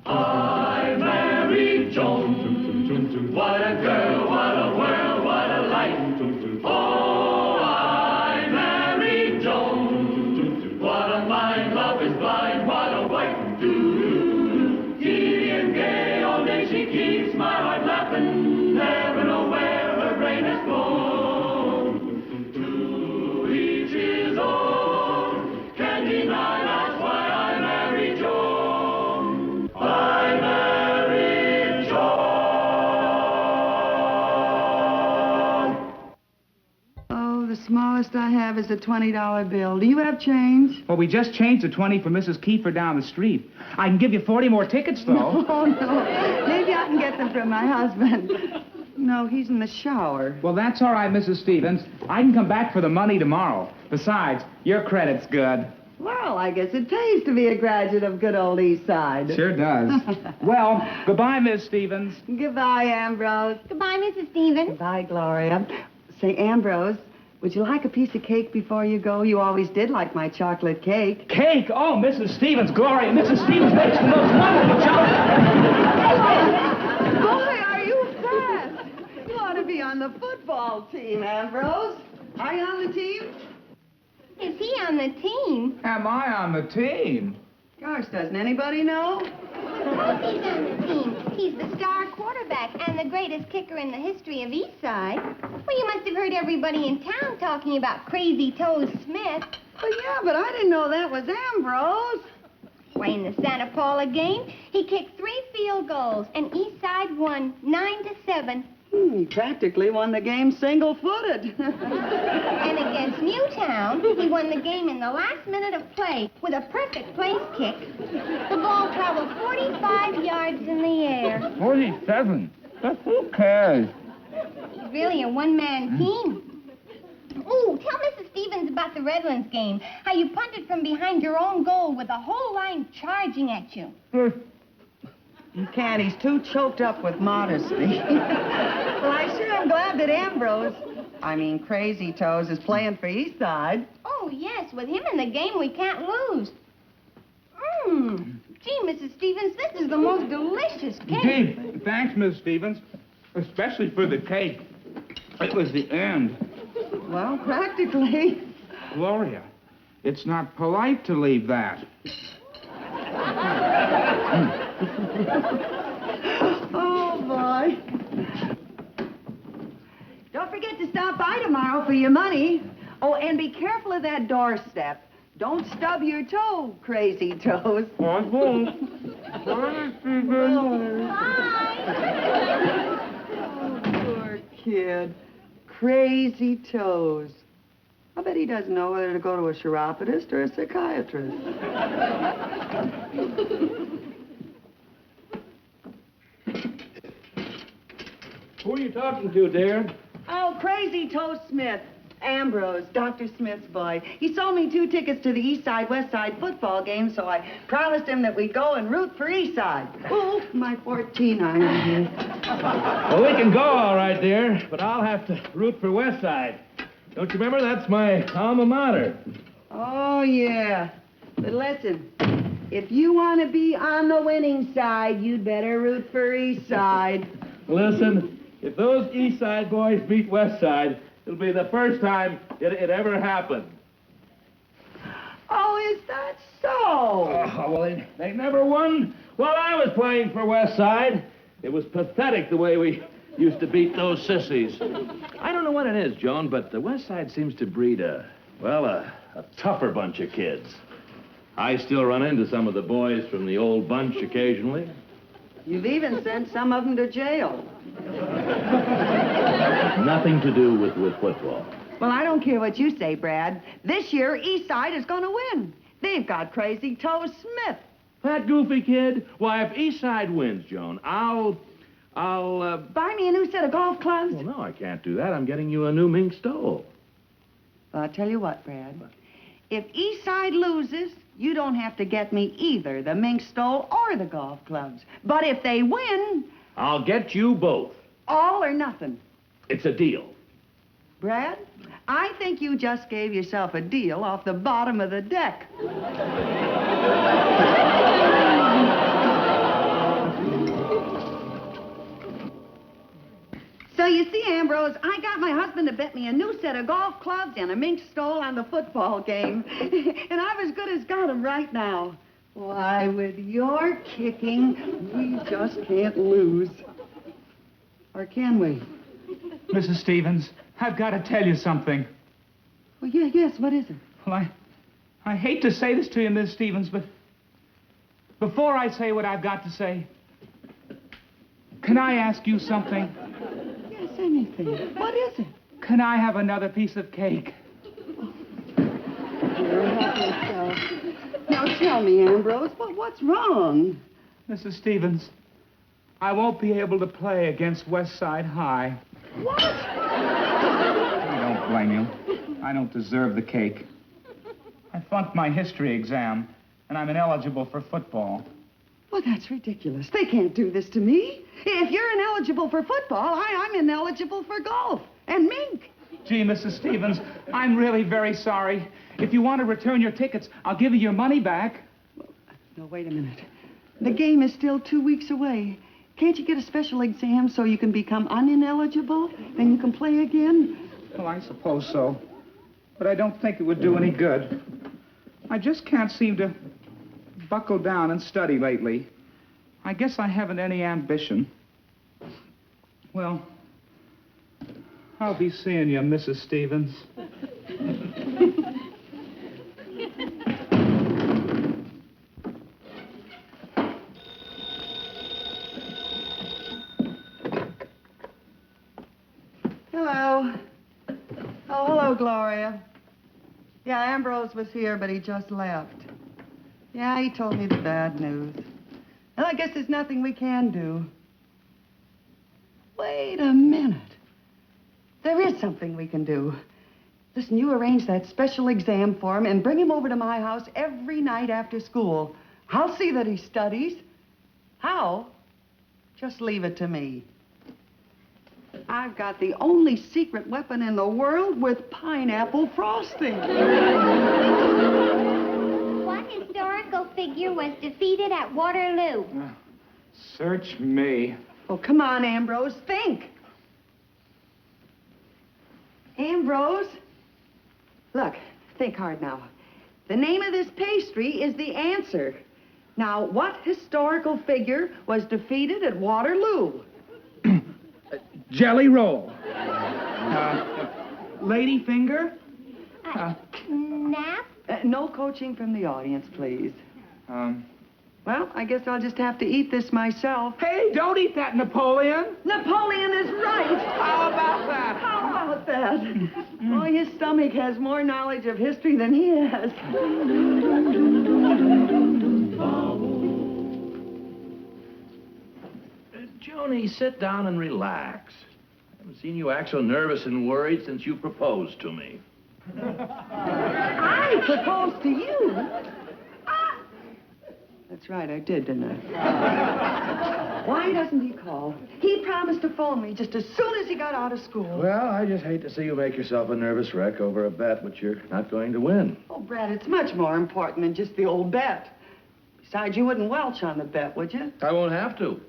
I married Joan. What a girl, what a world, what a life. Oh, I married Joan. What a mind, love is blind, what a wife. Giddy and gay, all day she keeps my heart laughing. Never know where her brain has flown. To each his own, can't deny that's why I married Joan. I married Joan. Oh, the smallest I have is a $20 bill. Do you have change? Well, we just changed the 20 for Mrs. Kiefer down the street. I can give you 40 more tickets, though. Oh, no. Maybe I can get them from my husband. No, he's in the shower. Well, that's all right, Mrs. Stevens. I can come back for the money tomorrow. Besides, your credit's good. Well, I guess it pays to be a graduate of good old East Side. Sure does. Well, goodbye, Miss Stevens. Goodbye, Ambrose. Goodbye, Mrs. Stevens. Goodbye, Gloria. Say, Ambrose, would you like a piece of cake before you go? You always did like my chocolate cake. Cake? Oh, Mrs. Stevens, Gloria. Mrs. Stevens makes the most wonderful chocolate. Boy, are you fast. You ought to be on the football team, Ambrose. Are you on the team? Is he on the team? Am I on the team? Gosh, doesn't anybody know? Of course he's on the team. He's the star quarterback and the greatest kicker in the history of Eastside. Well, you must have heard everybody in town talking about Crazy Toes Smith. Well, yeah, but I didn't know that was Ambrose. Why, in the Santa Paula game, he kicked 3 field goals, and Eastside won 9-7. He practically won the game single-footed. And against Newtown, he won the game in the last minute of play with a perfect place kick. The ball traveled 45 yards in the air. 47? Who cares? He's really a one-man team. Ooh, tell Mrs. Stevens about the Redlands game. How you punted from behind your own goal with the whole line charging at you. You can't. He's too choked up with modesty. Well, I sure am glad that Crazy Toes is playing for Eastside. Oh, yes. With him in the game, we can't lose. Gee, Mrs. Stevens, this is the most delicious cake. Gee, thanks, Miss Stevens. Especially for the cake. It was the end. Well, practically. Gloria, it's not polite to leave that. Oh, boy. Don't forget to stop by tomorrow for your money. Oh, and be careful of that doorstep. Don't stub your toe, Crazy Toes. I won't. Bye. Oh, poor kid. Crazy Toes. I bet he doesn't know whether to go to a chiropodist or a psychiatrist. Who are you talking to, dear? Oh, Crazy Toe Smith. Ambrose, Dr. Smith's boy. He sold me 2 tickets to the East Side, West Side football game, so I promised him that we'd go and root for East Side. Oh, my 14 iron. Well, we can go all right, dear, but I'll have to root for West Side. Don't you remember? That's my alma mater. Oh, yeah. But listen, if you want to be on the winning side, you'd better root for East Side. Listen, if those East Side boys beat West Side, it'll be the first time it ever happened. Oh, is that so? Oh, well, they never won while I was playing for West Side. It was pathetic the way we used to beat those sissies. I don't know what it is, Joan, but the West Side seems to breed a tougher bunch of kids. I still run into some of the boys from the old bunch occasionally. You've even sent some of them to jail. Nothing to do with football. Well, I don't care what you say, Brad. This year, East Side is going to win. They've got Crazy Toe Smith. That goofy kid? Why, if East Side wins, Joan, I'll buy me a new set of golf clubs? Well, no, I can't do that. I'm getting you a new mink stole. Well, I'll tell you what, Brad. If East Side loses, you don't have to get me either the mink stole or the golf clubs. But if they win... I'll get you both. All or nothing. It's a deal. Brad, I think you just gave yourself a deal off the bottom of the deck. So you see, Ambrose, I got my husband to bet me a new set of golf clubs and a mink stole on the football game. And I've as good as got 'em right now. Why, with your kicking, we just can't lose. Or can we? Mrs. Stevens, I've got to tell you something. Well, yes, what is it? Well, I hate to say this to you, Miss Stevens, but before I say what I've got to say, can I ask you something? Yes, anything. What is it? Can I have another piece of cake? Dear, help yourself. Now tell me, Ambrose, what's wrong? Mrs. Stevens, I won't be able to play against West Side High. What? I don't blame you. I don't deserve the cake. I flunked my history exam, and I'm ineligible for football. Well, that's ridiculous. They can't do this to me. If you're ineligible for football, I'm ineligible for golf and mink. Gee, Mrs. Stevens, I'm really very sorry. If you want to return your tickets, I'll give you your money back. No, wait a minute. The game is still 2 weeks away. Can't you get a special exam so you can become unineligible? Then you can play again? Well, I suppose so. But I don't think it would do any good. I just can't seem to buckle down and study lately. I guess I haven't any ambition. Well, I'll be seeing you, Mrs. Stevens. Hello. Oh, hello, Gloria. Yeah, Ambrose was here, but he just left. Yeah, he told me the bad news. Well, I guess there's nothing we can do. Wait a minute. There is something we can do. Listen, you arrange that special exam for him and bring him over to my house every night after school. I'll see that he studies. How? Just leave it to me. I've got the only secret weapon in the world with pineapple frosting. What historical figure was defeated at Waterloo? Search me. Oh, come on, Ambrose, think. Ambrose? Look, think hard now. The name of this pastry is the answer. Now, what historical figure was defeated at Waterloo? Jelly roll. Ladyfinger? Nap? No coaching from the audience, please. Well, I guess I'll just have to eat this myself. Hey, don't eat that, Napoleon. Napoleon is right. How about that? How about that? Oh, his stomach has more knowledge of history than he has. Joni, sit down and relax. I haven't seen you act so nervous and worried since you proposed to me. I proposed to you? Ah. That's right, I did, didn't I? Why doesn't he call? He promised to phone me just as soon as he got out of school. Well, I just hate to see you make yourself a nervous wreck over a bet which you're not going to win. Oh, Brad, it's much more important than just the old bet. Besides, you wouldn't welch on the bet, would you? I won't have to.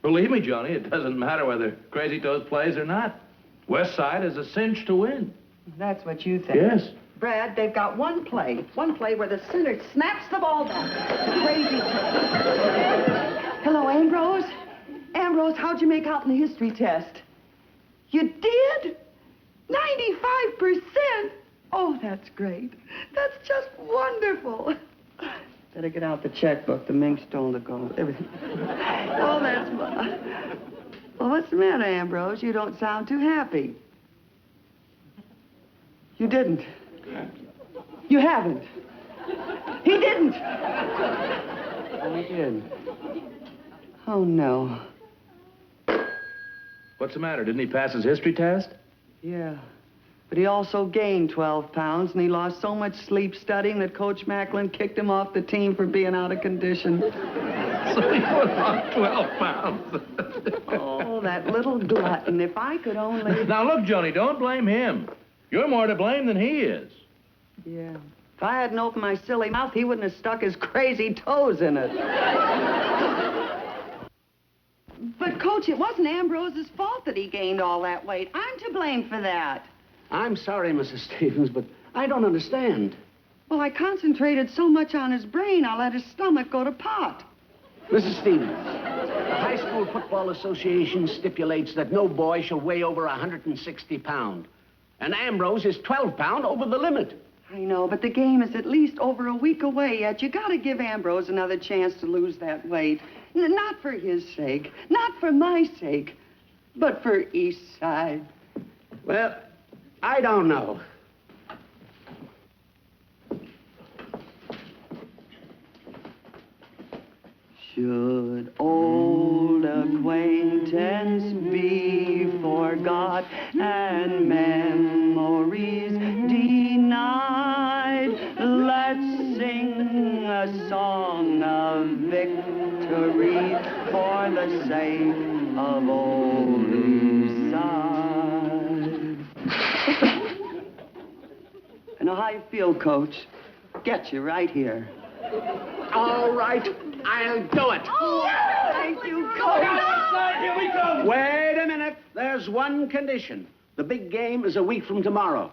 Believe me, Johnny, it doesn't matter whether Crazy Toes plays or not. West Side is a cinch to win. That's what you think. Yes. Brad, they've got one play where the center snaps the ball down. Crazy. Hello, Ambrose. Ambrose, how'd you make out in the history test? You did? 95%? Oh, that's great. That's just wonderful. Better get out the checkbook. The mink stole the gold. Everything. Oh, that's... Well, what's the matter, Ambrose? You don't sound too happy. You didn't. You haven't. He didn't. Oh, he did. Oh, no. What's the matter? Didn't he pass his history test? Yeah. But he also gained 12 pounds, and he lost so much sleep studying that Coach Macklin kicked him off the team for being out of condition. So he put on 12 pounds. Oh, that little glutton. If I could only... Now, look, Johnny, don't blame him. You're more to blame than he is. Yeah. If I hadn't opened my silly mouth, he wouldn't have stuck his crazy toes in it. But, Coach, it wasn't Ambrose's fault that he gained all that weight. I'm to blame for that. I'm sorry, Mrs. Stevens, but I don't understand. Well, I concentrated so much on his brain, I let his stomach go to pot. Mrs. Stevens, the High School Football Association stipulates that no boy shall weigh over 160 pounds. And Ambrose is 12 pounds over the limit. I know, but the game is at least over a week away yet. You gotta give Ambrose another chance to lose that weight. Not for his sake, not for my sake, but for East Side. Well, I don't know. Should old acquaintance be forgot and memories denied, let's sing a song of victory for the sake of old East Side. I know how you feel, Coach. Get you right here. All right, I'll do it. Oh, thank you, Coach. Here we go. Wait a minute. There's one condition. The big game is a week from tomorrow.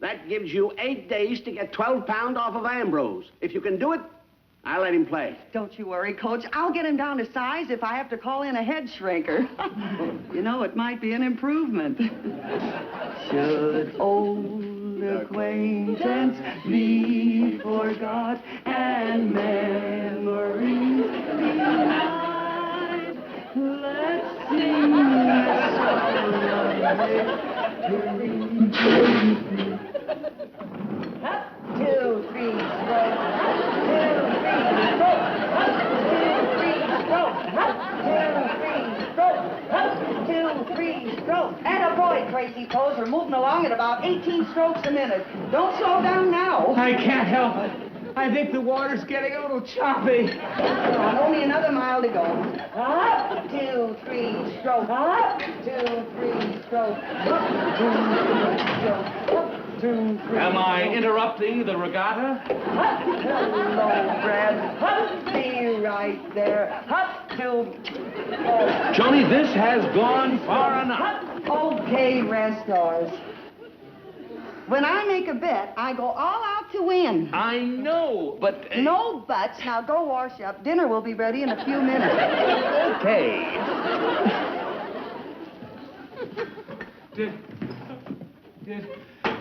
That gives you 8 days to get 12 pounds off of Ambrose. If you can do it, I'll let him play. Don't you worry, Coach. I'll get him down to size if I have to call in a head shrinker. You know, it might be an improvement. Should old acquaintance be forgot and memories denied, let's sing a song of victory. 2, 3, stroke. 2, 3, stroke. And a boy, Crazy Toes. We're moving along at about 18 strokes a minute. Don't slow down now. I can't help it. I think the water's getting a little choppy. Come on, only another mile to go. Up, 2, 3, stroke. Up, 2, 3, stroke. Up, 2, 3, stroke. Up, 2, 3. Am I interrupting the regatta? Hello, Brad. Up, be right there. Up, 2, 4. Johnny, this has gone far enough. Okay, restors. When I make a bet, I go all out to win. I know, but... No buts. Now go wash up. Dinner will be ready in a few minutes. Okay.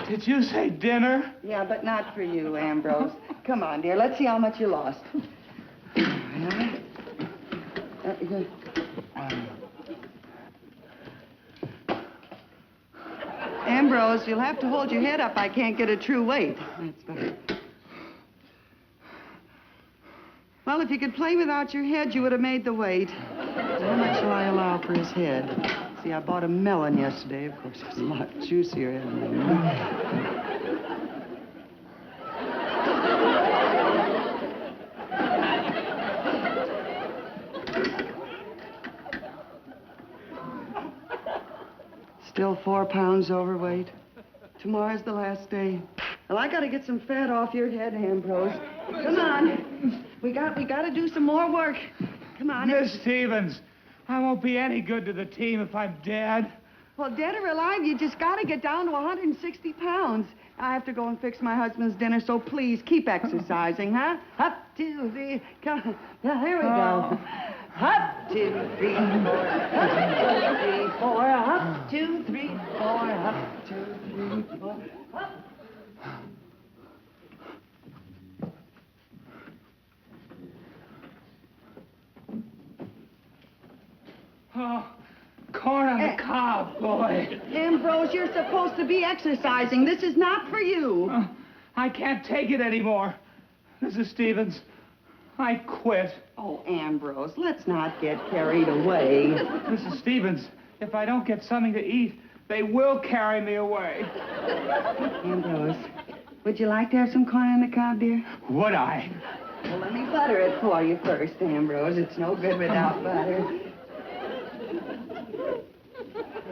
Did you say dinner? Yeah, but not for you, Ambrose. Come on, dear. Let's see how much you lost. Ambrose, you'll have to hold your head up. I can't get a true weight. That's better. Well, if you could play without your head, you would have made the weight. How much shall I allow for his head? See, I bought a melon yesterday. Of course, it's a lot juicier. Still 4 pounds overweight. Tomorrow's the last day. Well, I gotta get some fat off your head, Ambrose. Come on. We gotta do some more work. Come on. Miss Stevens, I won't be any good to the team if I'm dead. Well, dead or alive, you just gotta get down to 160 pounds. I have to go and fix my husband's dinner, so please keep exercising, huh? Up, 2, 3, come. Yeah, here we go. Up, 2, 3, 4. Up, 2, 3, 4. Up, 2, 3, 4. Up, 2, 3, 4. Up. Oh, corn on the cob, boy. Ambrose, you're supposed to be exercising. This is not for you. I can't take it anymore. Mrs. Stevens, I quit. Oh, Ambrose, let's not get carried away. Mrs. Stevens, if I don't get something to eat, they will carry me away. Ambrose, would you like to have some corn on the cob, dear? Would I? Well, let me butter it for you first, Ambrose. It's no good without butter.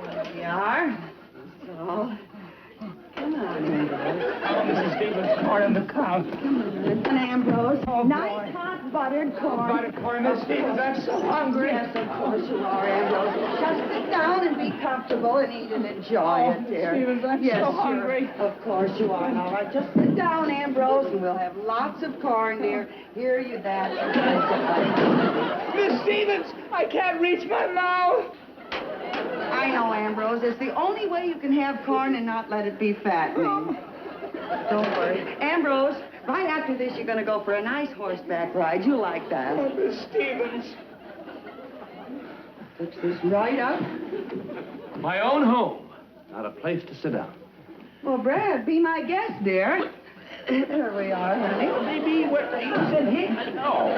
There we are. So, come on, Ambrose. Oh, Mrs. Stevens, corn on the cob. Come on, Ambrose. Oh, nice boy. hot buttered corn. Buttered corn, Miss Stevens. I'm so hungry. Yes, of course you are, Ambrose. Just sit down and be comfortable and eat and enjoy it, dear. Stevens, I'm yes, so hungry. Of course you are. All right, just sit down, Ambrose, and we'll have lots of corn, dear. Here you that. Miss Stevens, I can't reach my mouth. I know, Ambrose. It's the only way you can have corn and not let it be fattening. Don't worry. Ambrose, right after this, you're going to go for a nice horseback ride. You like that. Oh, Miss Stevens. Fix this right up. My own home. Not a place to sit down. Well, Brad, be my guest, dear. There we are, honey. Maybe he's in here. No.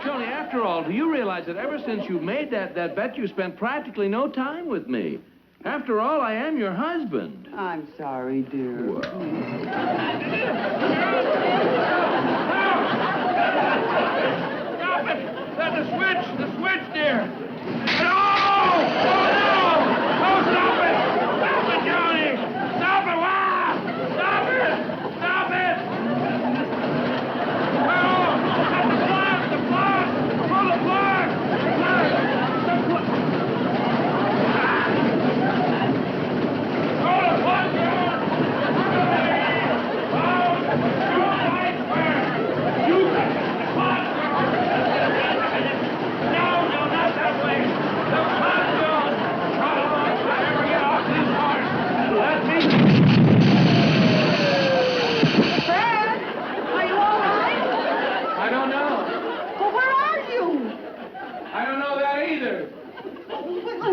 Johnny, after all, do you realize that ever since you made that bet, you spent practically no time with me? After all, I am your husband. I'm sorry, dear. Well. Stop it! The switch, dear. No! Oh, no! Oh, stop it! Stop it, Johnny! Stop it! Wow! Stop it! Stop it! Oh, the plug! Pull the plug!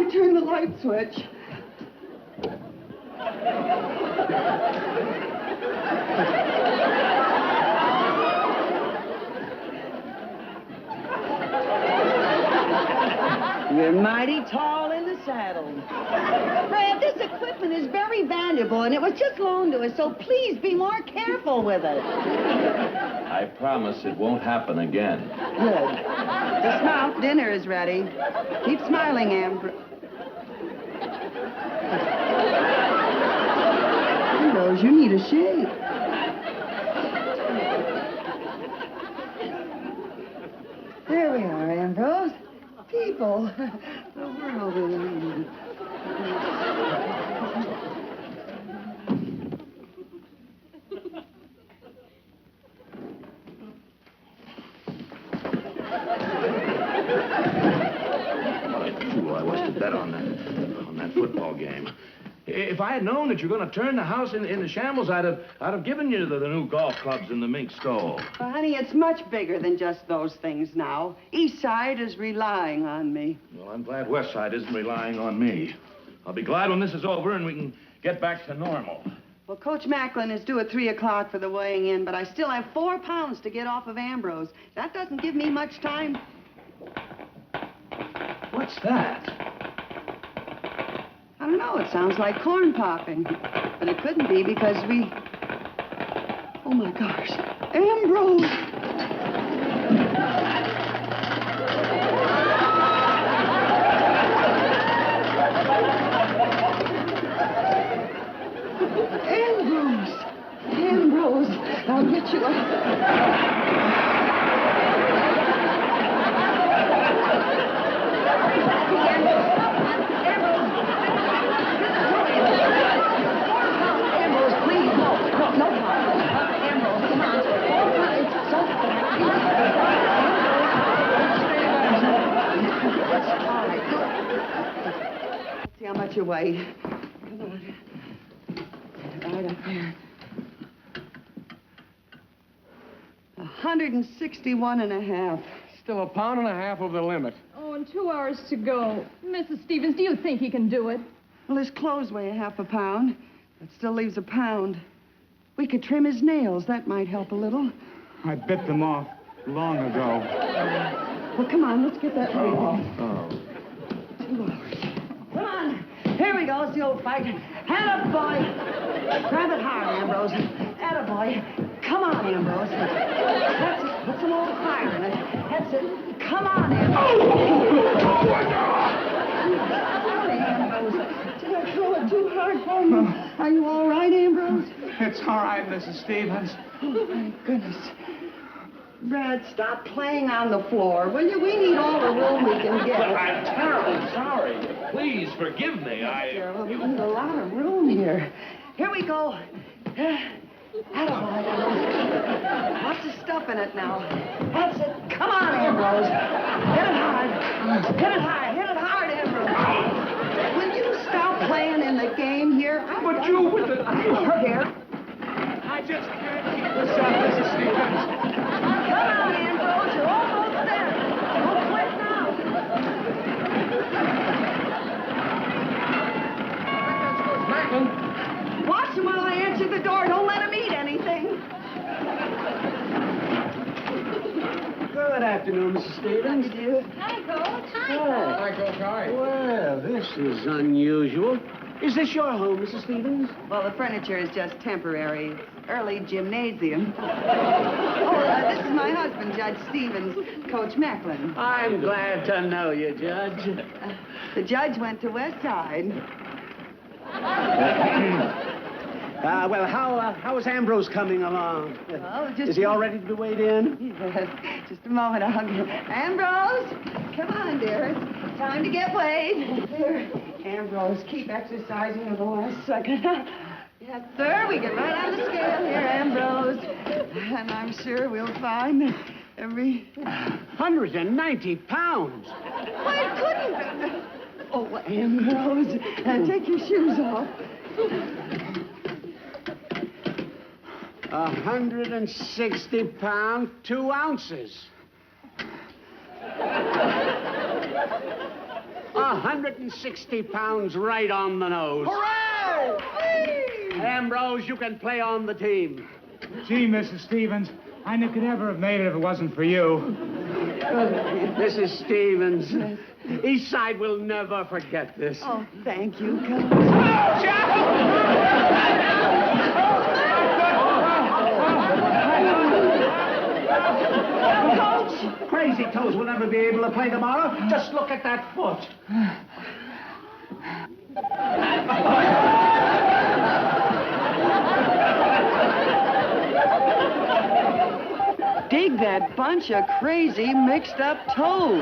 Turn the light switch. You're mighty tall in the saddle. Brad, this equipment is very valuable, and it was just loaned to us, so please be more careful with it. I promise it won't happen again. Good. Dismount. Dinner is ready. Keep smiling, Ambrose. Ambrose, you need a shave. There we are, Ambrose. People. The world is... I was to bet on that football game. If I had known that you're going to turn the house into shambles, I'd have given you the new golf clubs and the mink stole. Well, honey, it's much bigger than just those things now. East Side is relying on me. Well, I'm glad West Side isn't relying on me. I'll be glad when this is over and we can get back to normal. Well, Coach Macklin is due at 3 o'clock for the weighing in, but I still have 4 pounds to get off of Ambrose. That doesn't give me much time. What's that? I don't know. It sounds like corn popping. But it couldn't be because we... Oh, my gosh. Ambrose! Ambrose! I'll get you Ambrose, please, no problem. Ambrose, come on. It's so all right. See how much you weigh. Come on. Right up there. 161 and a half. Still a pound and a half over the limit. Oh, and 2 hours to go. Mrs. Stevens, do you think he can do it? Well, his clothes weigh a half a pound. That still leaves a pound. We could trim his nails. That might help a little. I bit them off long ago. Well, come on. Let's get that weight off. Oh. 2 hours. Come on. Here we go. It's the old fight. Attaboy. Grab it hard, Ambrose. Attaboy. Come on, Ambrose. That's it. Put some old fire in it. That's it. Come on, Ambrose. Sorry, Ambrose. Did I throw it too hard for you? Are you all right, Ambrose? It's all right, Mrs. Stevens. Oh, thank goodness. Brad, stop playing on the floor, will you? We need all the room we can get. I'm terribly sorry. Please forgive me. We need a lot of room here. Here we go. Lots of stuff in it now. That's it. Come on, Ambrose. Hit it hard. Hit it high. Hit it hard, Ambrose. Will you stop playing in the game here? But you with it. Here. I just can't keep this up, Mrs. Stevens. Come on, Ambrose. You're almost there. Don't quit now. Watch him while I answer the door. Don't let him eat anything. Good afternoon, Mrs. Stevens. Hi, Coach. Hi, Hi, Coach. Hi. Well, this is unusual. Is this your home, Mrs. Stevens? Well, the furniture is just temporary. It's early gymnasium. This is my husband, Judge Stevens, Coach Macklin. I'm glad to know you, Judge. The judge went to West Side. Well, how is Ambrose coming along? Well, just... Is he all ready to be weighed in? Yes, just a moment. Ambrose, come on, dear. It's time to get weighed. Here, Ambrose, keep exercising in the last second. Yes, sir, we get right on the scale here, Ambrose. And I'm sure we'll find every... 190 pounds. Why couldn't... Oh, Ambrose, take your shoes off. 160 pounds, 2 ounces. 160 pounds right on the nose. Hooray! Ambrose, you can play on the team. Gee, Mrs. Stevens, I never could ever have made it if it wasn't for you. Mrs. Stevens, East Side will never forget this. Oh, thank you, Coach. Coach! Crazy Toes will never be able to play tomorrow. Just look at that foot. Dig that bunch of crazy mixed up toes.